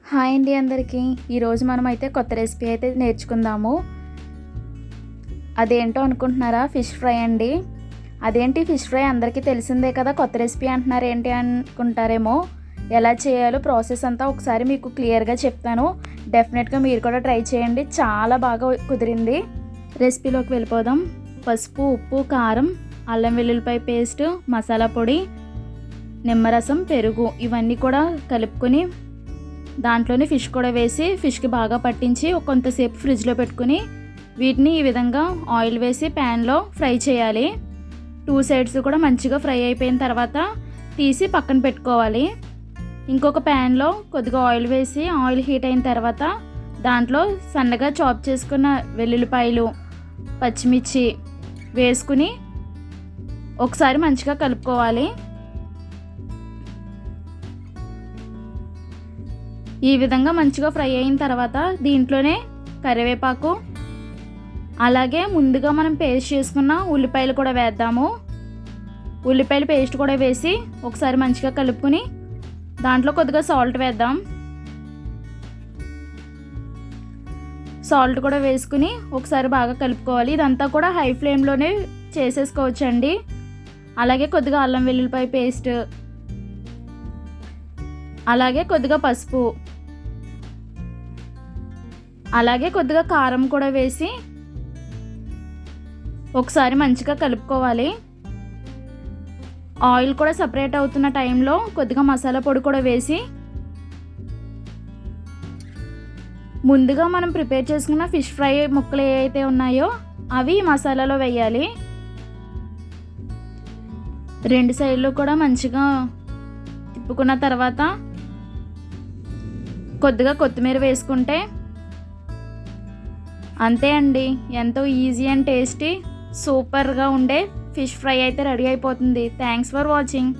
Hi అండి అందరికీ. ఈరోజు మనమైతే కొత్త రెసిపీ అయితే నేర్చుకుందాము. అదేంటో అనుకుంటున్నారా? ఫిష్ ఫ్రై అండి. అదేంటి ఫిష్ ఫ్రై అందరికీ తెలిసిందే కదా, కొత్త రెసిపీ అంటున్నారు ఏంటి అనుకుంటారేమో. ఎలా చేయాలో ప్రాసెస్ అంతా ఒకసారి మీకు క్లియర్గా చెప్తాను. డెఫినెట్గా మీరు కూడా ట్రై చేయండి, చాలా బాగా కుదిరింది. రెసిపీలోకి వెళ్ళిపోదాం. పసుపు, ఉప్పు, కారం, అల్లం వెల్లుల్లిపాయ పేస్ట్, మసాలా పొడి, నిమ్మరసం, పెరుగు ఇవన్నీ కూడా కలుపుకొని దాంట్లోనే ఫిష్ కూడా వేసి ఫిష్కి బాగా పట్టించి కొంతసేపు ఫ్రిడ్జ్లో పెట్టుకుని వీటిని ఈ విధంగా ఆయిల్ వేసి ప్యాన్లో ఫ్రై చేయాలి. 2 సైడ్స్ కూడా మంచిగా ఫ్రై అయిపోయిన తర్వాత తీసి పక్కన పెట్టుకోవాలి. ఇంకొక ప్యాన్లో కొద్దిగా ఆయిల్ వేసి ఆయిల్ హీట్ అయిన తర్వాత దాంట్లో సన్నగా చాప్ చేసుకున్న వెల్లుల్లిపాయలు, పచ్చిమిర్చి వేసుకుని ఒకసారి మంచిగా కలుపుకోవాలి. ఈ విధంగా మంచిగా ఫ్రై అయిన తర్వాత దీంట్లోనే కరివేపాకు, అలాగే ముందుగా మనం పేస్ట్ చేసుకున్న ఉల్లిపాయలు కూడా వేద్దాము. ఉల్లిపాయల పేస్ట్ కూడా వేసి ఒకసారి మంచిగా కలుపుకొని దాంట్లో కొద్దిగా సాల్ట్ వేద్దాం. సాల్ట్ కూడా వేసుకుని ఒకసారి బాగా కలుపుకోవాలి. ఇదంతా కూడా హై ఫ్లేమ్లోనే చేసేసుకోవచ్చండి. అలాగే కొద్దిగా అల్లం వెల్లుల్లిపాయ పేస్ట్, అలాగే కొద్దిగా పసుపు, అలాగే కొద్దిగా కారం కూడా వేసి ఒకసారి మంచిగా కలుపుకోవాలి. ఆయిల్ కూడా సపరేట్ అవుతున్న టైంలో కొద్దిగా మసాలా పొడి కూడా వేసి ముందుగా మనం ప్రిపేర్ చేసుకున్న ఫిష్ ఫ్రై ముక్కలు ఏవైతే ఉన్నాయో అవి మసాలాలో వేయాలి. 2 సైడ్లు కూడా మంచిగా తిప్పుకున్న తర్వాత కొద్దిగా కొత్తిమీర వేసుకుంటే అంతే అండి, ఎంతో ఈజీ అండ్ టేస్టీ సూపర్గా ఉండే ఫిష్ ఫ్రై అయితే రెడీ అయిపోతుంది. Thanks for watching.